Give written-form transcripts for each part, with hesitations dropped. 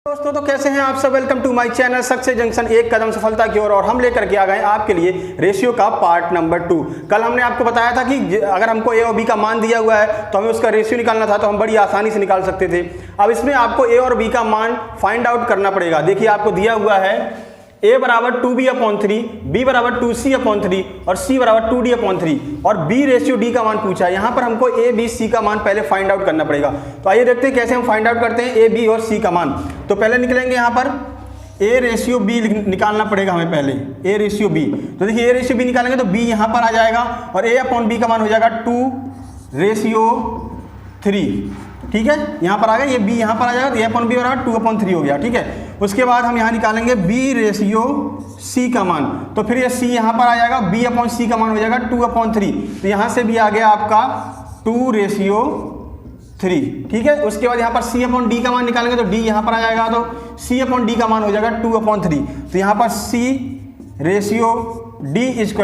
दोस्तों तो कैसे हैं आप सब। Welcome to my channel success junction, एक कदम सफलता की ओर। और हम लेकर के आ गए आपके लिए रेशियो का पार्ट नंबर 2। कल हमने आपको बताया था कि अगर हमको ए और बी का मान दिया हुआ है तो हमें उसका रेशियो निकालना था, तो हम बड़ी आसानी से निकाल सकते थे। अब इसमें आपको ए और बी का मान फाइंड आउट करना पड़ेगा। देखिए आपको दिया हुआ है a बराबर 2b/3, b बराबर 2c/3 और c बराबर 2d/3 और b रेशियो d का मान पूछा है। यहाँ पर हमको a b c का मान पहले फाइंड आउट करना पड़ेगा। तो आइए देखते हैं कैसे हम फाइंड आउट करते हैं a b और c का मान। तो पहले निकलेंगे यहाँ पर a रेशियो b निकालना पड़ेगा हमें पहले, a रेशियो b। तो देखिए a रेशियो b निकालेंगे तो b यहाँ पर आ जाएगा और a/b का मान हो जाएगा 2/3। ठीक है, यहाँ पर आ गया, ये b यहाँ पर आ जाएगा तो a/b बराबर 2/3 हो गया। ठीक है, उसके बाद हम यहाँ निकालेंगे b रेशियो c का मान। तो फिर ये c यहाँ पर आ जाएगा, b/c का मान हो जाएगा 2/3। तो यहाँ से भी आ गया आपका 2/3। ठीक है, उसके बाद यहाँ पर c/d का मान निकालेंगे तो d यहाँ पर आ जाएगा, तो c/d का मान हो जाएगा 2/3। तो यहाँ पर c रेशियो d =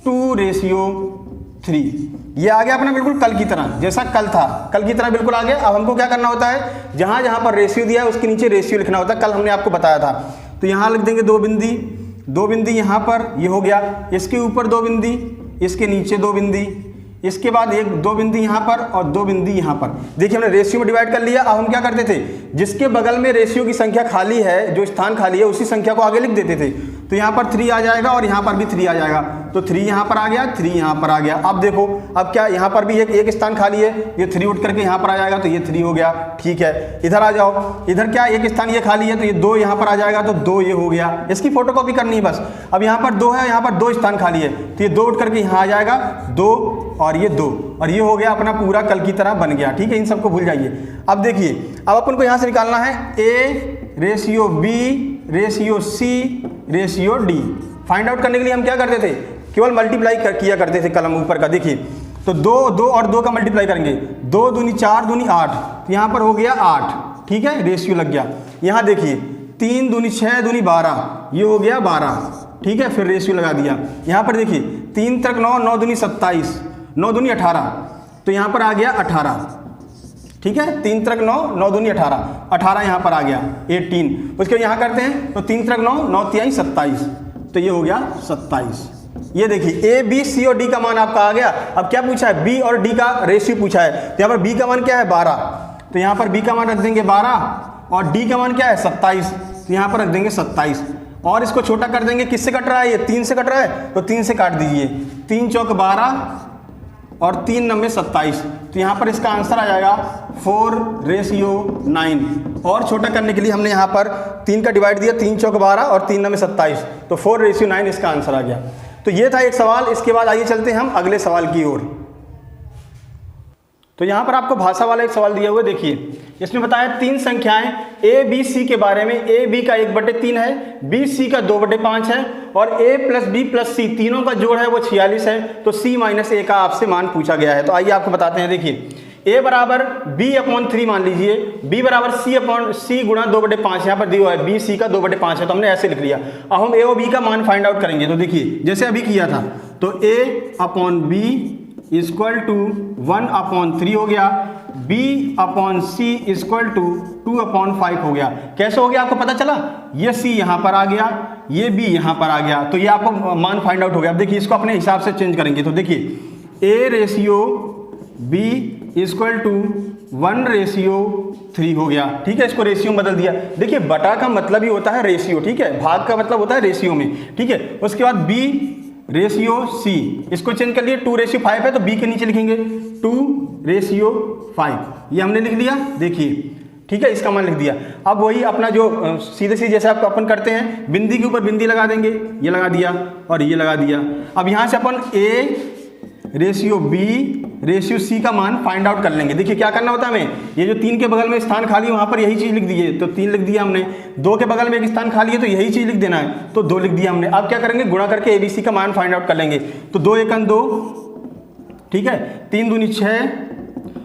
2/3। ये आ गया अपना बिल्कुल कल की तरह, जैसा कल था, कल की तरह बिल्कुल आ गया। अब हमको क्या करना होता है, जहां जहां पर रेशियो दिया है उसके नीचे रेशियो लिखना होता है। कल हमने आपको बताया था। तो यहां लिख देंगे दो बिंदी यहां पर, ये हो गया। इसके ऊपर 2 बिंदी, इसके नीचे 2 बिंदी, इसके बाद 2 बिंदी यहाँ पर और 2 बिंदी यहाँ पर। देखिए हमने रेशियो में डिवाइड कर लिया। अब हम क्या करते थे, जिसके बगल में रेशियो की संख्या खाली है, जो स्थान खाली है, उसी संख्या को आगे लिख देते थे। तो यहाँ पर 3 आ जाएगा और यहाँ पर भी 3 आ जाएगा। तो 3 यहाँ पर आ गया, 3 यहाँ पर आ गया। अब देखो, अब क्या यहाँ पर भी एक स्थान खाली है, ये 3 उठ करके यहाँ पर आ जाएगा, तो ये 3 हो गया। ठीक है, इधर आ जाओ, इधर क्या एक स्थान ये खाली है, तो ये 2 यहाँ पर आ जाएगा, तो 2 ये हो गया। इसकी फोटोकॉपी करनी है बस। अब यहाँ पर 2 है, यहाँ पर 2 स्थान खाली है, तो ये 2 उठ करके यहाँ आ जाएगा, 2 और ये 2, और ये हो गया अपना पूरा कल की तरह बन गया। ठीक है, इन सबको भूल जाइए। अब देखिए, अब अपन को यहाँ से निकालना है a ratio b ratio c ratio d। Find out करने के लिए हम क्या करते थे, केवल मल्टीप्लाई किया करते थे कलम ऊपर का। देखिए, तो 2 और 2 का मल्टीप्लाई करेंगे, 2 दूनी 4 दूनी 8, तो यहाँ पर हो गया 8। ठीक है, रेशियो लग गया। यहाँ देखिए 3 दूनी 6 दूनी 12, ये हो गया 12। ठीक है, फिर रेशियो लगा दिया। यहाँ पर देखिए 3 तक 9, 9 दूनी 27, 9 दूनी 18, तो यहाँ पर आ गया 18। ठीक है, 3 तक 9, 9 दूनी 18, 18 यहाँ पर आ गया 18। उसके यहाँ करते हैं तो 3 तक 9, 9 तिहाई 27, तो ये हो गया 27। ये देखिए a b c और d का मान आपका आ गया। अब क्या पूछा है, b और d का रेशियो पूछा है। तो यहाँ पर b का मान क्या है, 12, तो यहाँ पर b का मान रख देंगे 12 और d का मान क्या है 27, तो यहाँ पर रख देंगे 27। और इसको छोटा कर देंगे, किससे कट रहा है, ये 3 से कट रहा है, तो 3 से काट दीजिए। 3 चौक 12 और 3 नंबे 27, तो यहाँ पर इसका आंसर आ जाएगा 4/9। और छोटा करने के लिए हमने यहाँ पर 3 का डिवाइड दिया, 3 चौक 12 और 3 नंबे 27, तो 4/9 इसका आंसर आ गया। तो ये था एक सवाल। इसके बाद आइए चलते हैं हम अगले सवाल की ओर। तो यहाँ पर आपको भाषा वाला एक सवाल दिया हुआ है। देखिए, इसमें बताया 3 संख्याएं a b c के बारे में। a b का 1/3 है, b c का 2/5 है और a + b + c तीनों का जोड़ है वो 46 है। तो c - a का आपसे मान पूछा गया है। तो आइए आपको बताते हैं। देखिए, a बराबर b/3 मान लीजिए, b बराबर c गुणा 2/5, यहाँ पर दिया हुआ है b c का 2/5 है, तो हमने ऐसे लिख लिया। अब हम a और b का मान फाइंड आउट करेंगे। तो देखिए, जैसे अभी किया था, तो a/b = 1/3 हो गया, b/c = 2/5 हो गया। कैसे हो गया आपको पता चला, ये c यहाँ पर आ गया, ये b यहाँ पर आ गया, तो ये आपको मान फाइंड आउट हो गया। अब देखिए, इसको अपने हिसाब से चेंज करेंगे। तो देखिए, a रेशियो b = 1/3 हो गया। ठीक है, इसको रेशियो में बदल दिया। देखिए, बटा का मतलब ही होता है रेशियो। ठीक है, भाग का मतलब होता है रेशियो में। ठीक है, उसके बाद b रेशियो c, इसको चेंज कर लिए, 2/5 है तो b के नीचे लिखेंगे 2/5, ये हमने लिख लिया। देखिए, ठीक है, इसका मान लिख दिया। अब वही अपना जो सीधे सीधे जैसे आपको अपन करते हैं, बिंदी के ऊपर बिंदी लगा देंगे, ये लगा दिया और ये लगा दिया। अब यहाँ से अपन a ratio b ratio c का मान फाइंड आउट कर लेंगे। देखिए क्या करना होता है हमें, ये जो 3 के बगल में स्थान खाली है वहाँ पर यही चीज़ लिख दीजिए, तो 3 लिख दिया हमने। 2 के बगल में एक स्थान खाली है तो यही चीज़ लिख देना है, तो 2 लिख दिया हमने। अब क्या करेंगे, गुणा करके abc का मान फाइंड आउट कर लेंगे। तो 2 × 2, ठीक है, 3 दूनी 6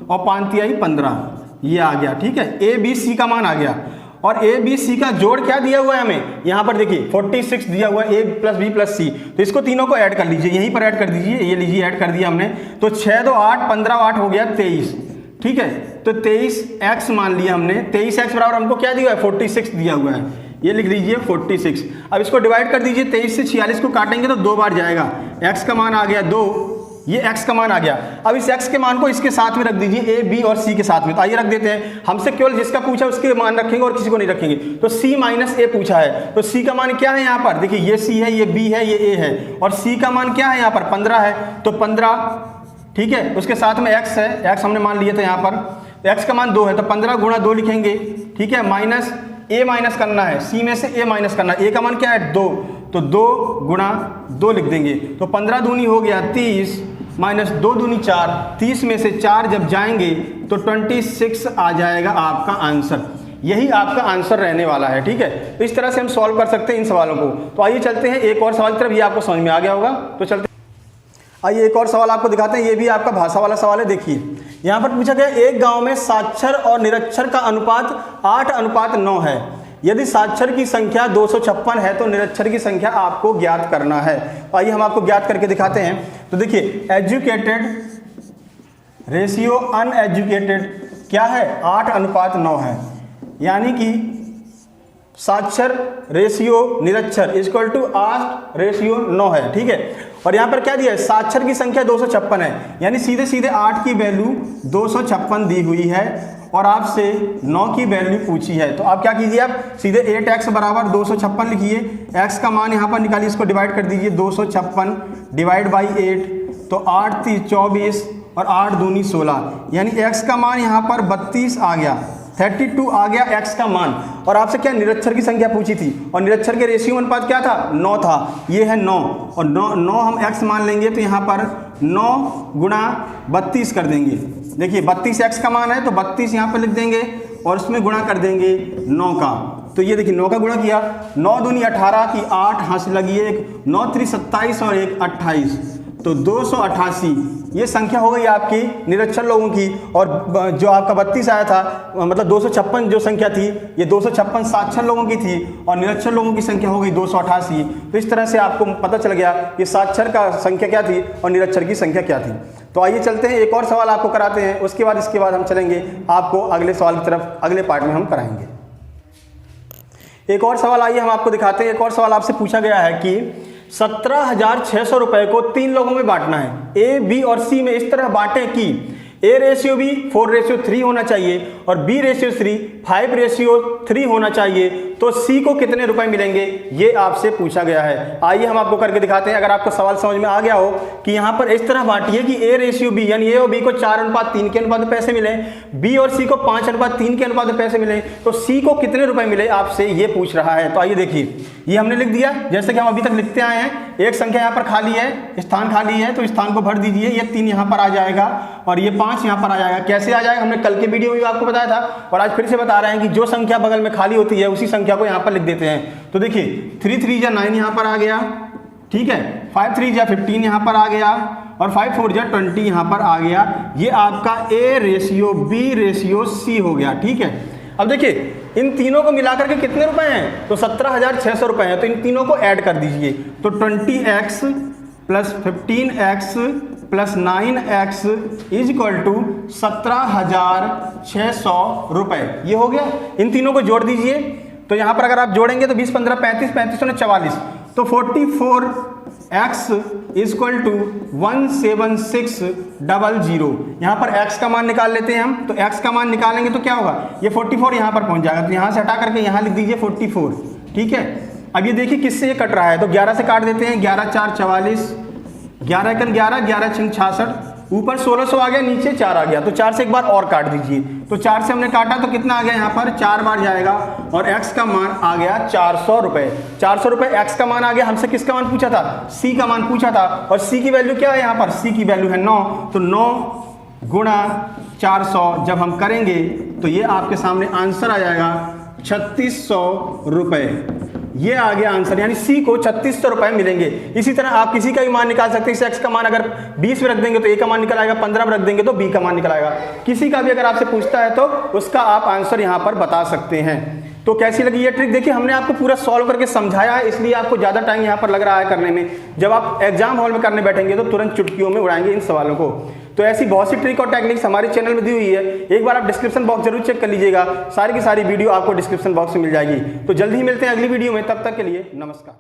और 5 तिहाई 15, ये आ गया। ठीक है, abc का मान आ गया। और a b c का जोड़ क्या दिया हुआ है हमें, यहाँ पर देखिए 46 दिया हुआ है, a + b + c। तो इसको तीनों को ऐड कर लीजिए, यहीं पर ऐड कर दीजिए, ये लीजिए ऐड कर दिया हमने। तो 6 2 8 15 8 हो गया 23। ठीक है, तो तो 23x मान लिया हमने। 23x बराबर हमको क्या दिया है, 46 दिया हुआ है, ये लिख दीजिए 46। अब इसको डिवाइड कर दीजिए, 23 से 46 को काटेंगे तो 2 बार जाएगा, x का मान आ गया 2, ये x का मान आ गया। अब इस x के मान को इसके साथ में रख दीजिए, a, b और c के साथ में। तो आइए रख देते हैं, हमसे केवल जिसका पूछा उसके मान रखेंगे और किसी को नहीं रखेंगे। तो c माइनस a पूछा है, तो c का मान क्या है यहाँ पर, देखिए ये c है, ये b है, ये a है, और c का मान क्या है यहाँ पर 15 है, तो 15, ठीक है। उसके साथ में x है, x हमने मान लिया था यहाँ पर, x का मान 2 है, तो 15 गुणा 2 लिखेंगे, ठीक है। माइनस a माइनस करना है, c में से a माइनस करना है, a का मान क्या है 2, तो 2 गुणा 2 लिख देंगे। तो 15 दूनी हो गया 30, माइनस 2 दूनी 4, 30 में से 4 जब जाएंगे तो 26 आ जाएगा आपका आंसर। यही आपका आंसर रहने वाला है, ठीक है। तो इस तरह से हम सॉल्व कर सकते हैं इन सवालों को। तो आइए चलते हैं एक और सवाल की तरफ, ये आपको समझ में आ गया होगा, तो चलते आइए एक और सवाल आपको दिखाते हैं। ये भी आपका भाषा वाला सवाल है। देखिए यहाँ पर पूछा गया, एक गांव में साक्षर और निरक्षर का अनुपात 8:9 है। यदि साक्षर की संख्या 256 है तो निरक्षर की संख्या आपको ज्ञात करना है। तो आइए हम आपको ज्ञात करके दिखाते हैं। तो देखिए एजुकेटेड रेशियो अनएजुकेटेड क्या है, 8:9 है, यानी कि साक्षर रेशियो निरक्षर इक्वल टू 8:9 है, ठीक है। और यहाँ पर क्या दिया है, साक्षर की संख्या 256 है, यानी सीधे सीधे 8 की वैल्यू 256 दी हुई है और आपसे 9 की वैल्यू पूछी है। तो आप क्या कीजिए, आप सीधे 8x बराबर 256 लिखिए, x का मान यहाँ पर निकालिए, इसको डिवाइड कर दीजिए, 256 डिवाइड बाई 8, तो 8 3 24 और 8 दूनी 16, यानी x का मान यहाँ पर 32 आ गया, 32 आ गया x का मान। और आपसे क्या निरक्षर की संख्या पूछी थी, और निरक्षर के रेशियो अनुपात क्या था, 9 था, ये है 9, और 9 हम x मान लेंगे, तो यहाँ पर 9 गुणा 32 कर देंगे। देखिए 32 x का मान है, तो 32 यहाँ पर लिख देंगे और उसमें गुणा कर देंगे 9 का। तो ये देखिए 9 का गुणा किया, 9 दूनी 18 की 8 हाथ लगी, एक 9 3 27 और एक 28, तो 288 ये संख्या हो गई आपकी निरक्षर लोगों की। और जो आपका 32 आया था, मतलब 256 जो संख्या थी, ये 256 साक्षर लोगों की थी और निरक्षर लोगों की संख्या हो गई 288। तो इस तरह से आपको पता चल गया कि साक्षर का संख्या क्या थी और निरक्षर की संख्या क्या थी। तो आइए चलते हैं, एक और सवाल आपको कराते हैं, उसके बाद हम चलेंगे आपको अगले सवाल की तरफ, अगले पार्ट में हम कराएंगे। एक और सवाल आइए हम आपको दिखाते हैं। एक और सवाल आपसे पूछा गया है कि 17,600 रुपए को 3 लोगों में बांटना है, ए, बी और सी में इस तरह बांटें कि ए रेशियो बी 4:3 होना चाहिए और बी रेशियो 5:3 होना चाहिए, तो सी को कितने रुपए मिलेंगे, ये आपसे पूछा गया है। आइए हम आपको करके दिखाते हैं। अगर आपको सवाल समझ में आ गया हो कि यहाँ पर इस तरह बांटिए कि ए रेशियो बी, यानी ए और बी को 4:3 के अनुपात में पैसे मिले, बी और सी को 5:3 के अनुपात में पैसे मिले, तो सी को कितने रुपए मिले आपसे ये पूछ रहा है। तो आइए देखिए, ये हमने लिख दिया जैसे कि हम अभी तक लिखते आए हैं। एक संख्या यहाँ पर खाली है, स्थान खाली है, तो स्थान को भर दीजिए, ये 3 यहाँ पर आ जाएगा और ये 5 यहाँ पर आ जाएगा। कैसे आ जाएगा, हमने कल के वीडियो में भी आपको बताया था और आज फिर से बता रहे हैं कि जो संख्या बगल में खाली होती है उसी संख्या को यहाँ पर लिख देते हैं। तो देखिए 3 3 जा 9 यहाँ पर आ गया, ठीक है, 5 3 जा 15 यहाँ पर आ गया और 5 4 जा 20 यहाँ पर आ गया। ये आपका A ratio B ratio C हो गया, ठीक है। अब देखिए इन तीनों को मिलाकर के कितने रुपए हैं, तो 17,600 रुपए हैं। तो इन तीनों को ऐड कर दीजिए, तो 20x plus 15x plus 9x is equal to 17,600 रुपए, ये हो गया। इन तीनों को जोड़ दीजिए, तो यहाँ पर अगर आप जोड़ेंगे तो 20 15 35 35 और 44, तो 44x इज इक्वल टू 17600। यहाँ पर x का मान निकाल लेते हैं हम, तो x का मान निकालेंगे तो क्या होगा, ये 44 यहाँ पर पहुँच जाएगा, तो यहाँ से हटा करके यहाँ लिख दीजिए 44, ठीक है। अब ये देखिए किससे ये कट रहा है, तो 11 से काट देते हैं, 11 4 44, 11 1 11, 11 6 66, ऊपर 1600 आ गया, नीचे 4 आ गया, तो 4 से एक बार और काट दीजिए। तो 4 से हमने काटा तो कितना आ गया, यहाँ पर 4 बार जाएगा और x का मान आ गया 400 रुपए। 400 रुपए x का मान आ गया। हमसे किसका मान पूछा था, c का मान पूछा था, और c की वैल्यू क्या है, यहाँ पर c की वैल्यू है 9, तो 9 गुणा 400 जब हम करेंगे तो ये आपके सामने आंसर आ जाएगा 3600 रुपए। ये आ गया आंसर, यानी सी को 3600 रुपए मिलेंगे। इसी तरह आप किसी का भी मान निकाल सकते हैं। इस एक्स का मान अगर 20 में रख देंगे तो ए का मान निकल आएगा, 15 में रख देंगे तो बी का मान निकल आएगा। किसी का भी अगर आपसे पूछता है तो उसका आप आंसर यहाँ पर बता सकते हैं। तो कैसी लगी ये ट्रिक, देखिए हमने आपको पूरा सॉल्व करके समझाया है, इसलिए आपको ज़्यादा टाइम यहाँ पर लग रहा है करने में। जब आप एग्जाम हॉल में करने बैठेंगे तो तुरंत चुटकियों में उड़ाएंगे इन सवालों को। तो ऐसी बहुत सी ट्रिक और टेक्निक्स हमारे चैनल में दी हुई है, एक बार आप डिस्क्रिप्शन बॉक्स जरूर चेक कर लीजिएगा, सारी की सारी वीडियो आपको डिस्क्रिप्शन बॉक्स में मिल जाएगी। तो जल्दी ही मिलते हैं अगली वीडियो में, तब तक के लिए नमस्कार।